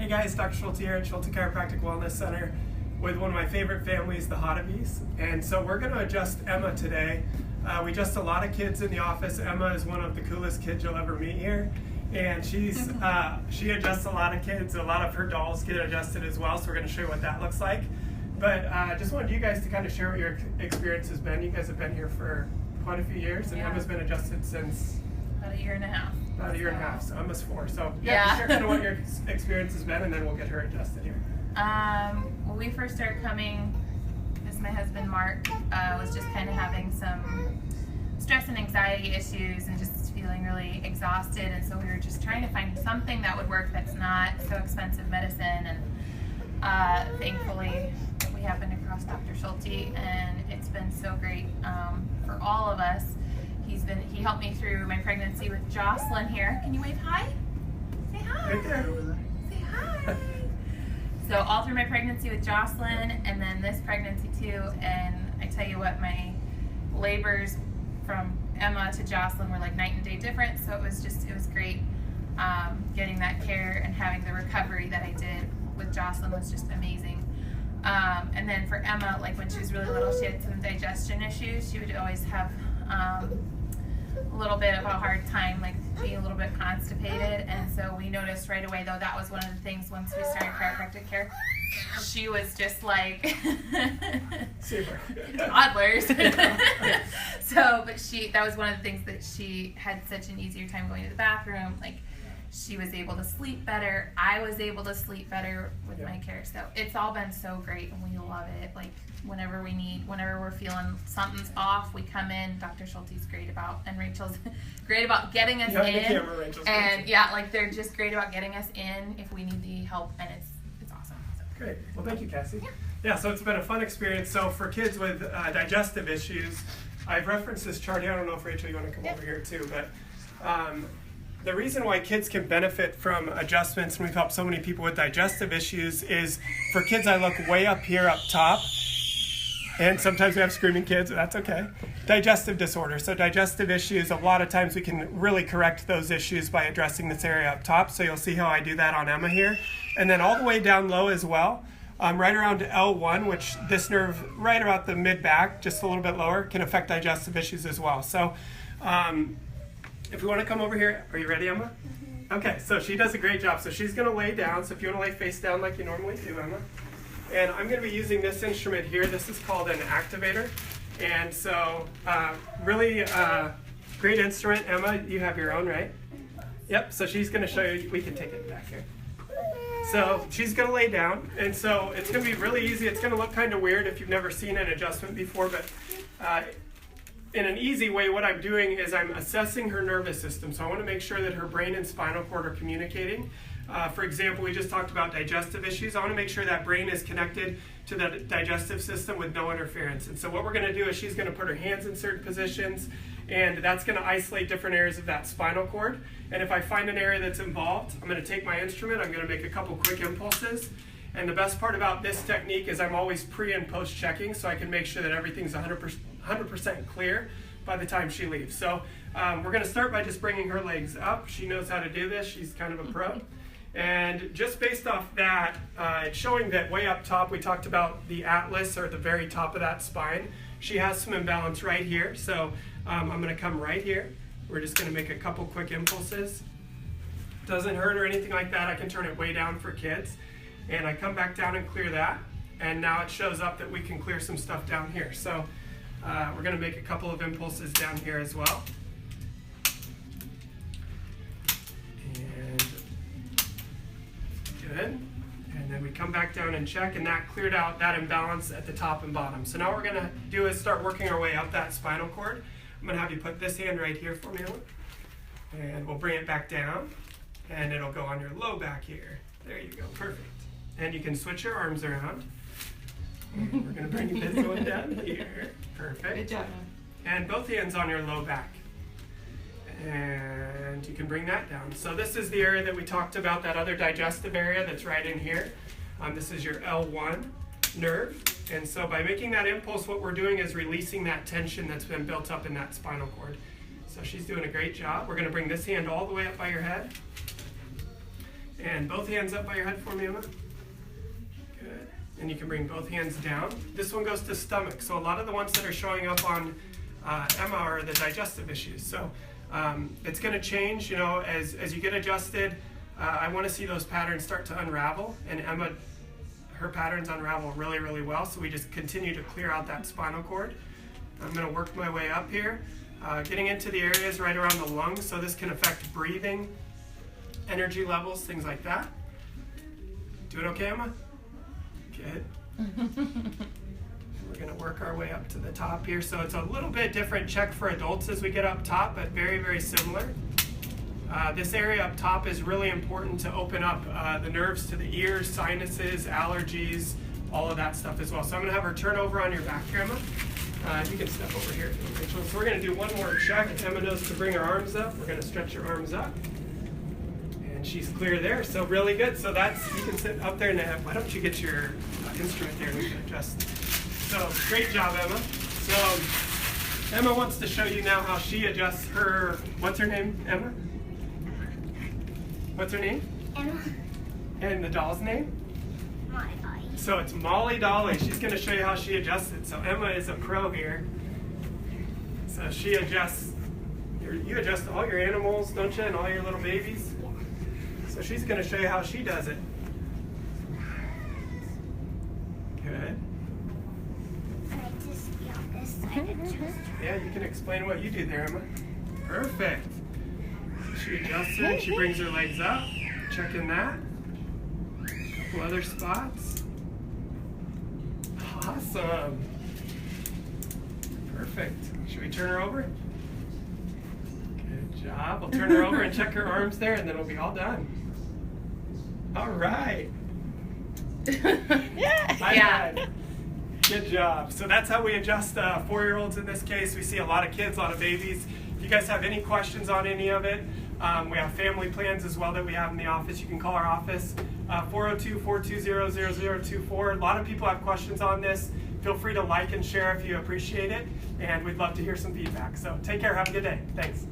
Hey guys, Dr. Schulte here at Schulte Chiropractic Wellness Center with one of my favorite families, the Hottabys. And so we're going to adjust Emma today. We adjust a lot of kids in the office. Emma is one of the coolest kids you'll ever meet here. And she adjusts a lot of kids. A lot of her dolls get adjusted as well, so we're going to show you what that looks like. But I just wanted you guys to kind of share what your experience has been. You guys have been here for quite a few years, and Emma's been adjusted since about a year and a half. About a year and a half, so almost 4. So share kind of what your experience has been, and then we'll get her adjusted here. When we first started coming, this my husband Mark was just kind of having some stress and anxiety issues and just feeling really exhausted, and so we were just trying to find something that would work that's not so expensive medicine, and thankfully we happened across Dr. Schulte, and it's been so great for all of us. He helped me through my pregnancy with Jocelyn here. Can you wave hi? Say hi. Right there. Say hi. So all through my pregnancy with Jocelyn, and then this pregnancy too, and I tell you what, my labors from Emma to Jocelyn were like night and day different, so it was great getting that care and having the recovery that I did with Jocelyn was just amazing. And then for Emma, like when she was really little, she had some digestion issues. She would always have a little bit of a hard time, like being a little bit constipated, and so we noticed right away, though, that was one of the things once we started chiropractic care. She was just like Super. Toddlers. But that was one of the things that she had such an easier time going to the bathroom. Like she was able to sleep better. I was able to sleep better with my care. So it's all been so great, and we love it. Like whenever we're feeling something's off, we come in. Dr. Schulte's great about, and Rachel's great about getting us in. Camera, Rachel's and like they're just great about getting us in if we need the help, and it's awesome. So. Great. Well, thank you, Cassie. Yeah, so it's been a fun experience. So for kids with digestive issues, I've referenced this chart here. I don't know if Rachel, you want to come over here too, but the reason why kids can benefit from adjustments, and we've helped so many people with digestive issues, is for kids I look way up here up top, and sometimes we have screaming kids, that's okay. Digestive disorder. So digestive issues, a lot of times we can really correct those issues by addressing this area up top. So you'll see how I do that on Emma here. And then all the way down low as well, right around L1, which this nerve right about the mid-back, just a little bit lower, can affect digestive issues as well. So if we want to come over here, are you ready, Emma? Okay, so she does a great job. So she's going to lay down. So if you want to lay face down like you normally do, Emma. And I'm going to be using this instrument here. This is called an activator. And so really great instrument. Emma, you have your own, right? Yep, so she's going to show you. We can take it back here. So she's going to lay down. And so it's going to be really easy. It's going to look kind of weird if you've never seen an adjustment before, but in an easy way, what I'm doing is I'm assessing her nervous system. So I want to make sure that her brain and spinal cord are communicating. For example, we just talked about digestive issues. I want to make sure that brain is connected to the digestive system with no interference. And so what we're going to do is she's going to put her hands in certain positions, and that's going to isolate different areas of that spinal cord. And if I find an area that's involved, I'm going to take my instrument, I'm going to make a couple quick impulses. And the best part about this technique is I'm always pre and post checking, so I can make sure that everything's 100% clear by the time she leaves. So we're going to start by just bringing her legs up. She knows how to do this. She's kind of a pro. And just based off that, it's showing that way up top, we talked about the atlas, or the very top of that spine. She has some imbalance right here. So I'm going to come right here. We're just going to make a couple quick impulses. Doesn't hurt or anything like that. I can turn it way down for kids. And I come back down and clear that. And now it shows up that we can clear some stuff down here. So we're going to make a couple of impulses down here as well. And good. And then we come back down and check, and that cleared out that imbalance at the top and bottom. So now what we're going to do is start working our way up that spinal cord. I'm going to have you put this hand right here for me, and we'll bring it back down, and it'll go on your low back here. There you go, perfect. And you can switch your arms around. And we're going to bring this one down here. Perfect. Good job. And both hands on your low back. And you can bring that down. So this is the area that we talked about, that other digestive area that's right in here. This is your L1 nerve. And so by making that impulse, what we're doing is releasing that tension that's been built up in that spinal cord. So she's doing a great job. We're going to bring this hand all the way up by your head. And both hands up by your head for me, Emma. Good. And you can bring both hands down. This one goes to stomach. So a lot of the ones that are showing up on Emma are the digestive issues. So it's going to change, you know, as you get adjusted. I want to see those patterns start to unravel. And Emma, her patterns unravel really, really well. So we just continue to clear out that spinal cord. I'm going to work my way up here, getting into the areas right around the lungs. So this can affect breathing, energy levels, things like that. Doing okay, Emma? Good. We're going to work our way up to the top here. So it's a little bit different check for adults as we get up top, but very, very similar. This area up top is really important to open up the nerves to the ears, sinuses, allergies, all of that stuff as well. So I'm going to have her turn over on your back here, Emma. You can step over here, Rachel. So we're going to do one more check. Emma knows to bring her arms up. We're going to stretch her arms up. And she's clear there. So really good. So that's, you can sit up there now. Why don't you get your instrument there and we can adjust. So great job, Emma. So Emma wants to show you now how she adjusts her, what's her name, Emma? What's her name? Emma. And the doll's name? Molly Dolly. So it's Molly Dolly. She's going to show you how she adjusts it. So Emma is a pro here. So she adjusts, you adjust all your animals, don't you, and all your little babies? So she's going to show you how she does it. Good. And I just be on this side and just... Yeah, you can explain what you do there, Emma. Perfect. She adjusts her and she brings her legs up. Checking that. A couple other spots. Awesome. Perfect. Should we turn her over? Good job. We'll turn her over and check her arms there and then we'll be all done. All right. Yeah. Good job. So that's how we adjust 4-year-olds in this case. We see a lot of kids, a lot of babies. If you guys have any questions on any of it, we have family plans as well that we have in the office. You can call our office, 402-420-0024. A lot of people have questions on this. Feel free to like and share if you appreciate it, and we'd love to hear some feedback. So take care. Have a good day. Thanks.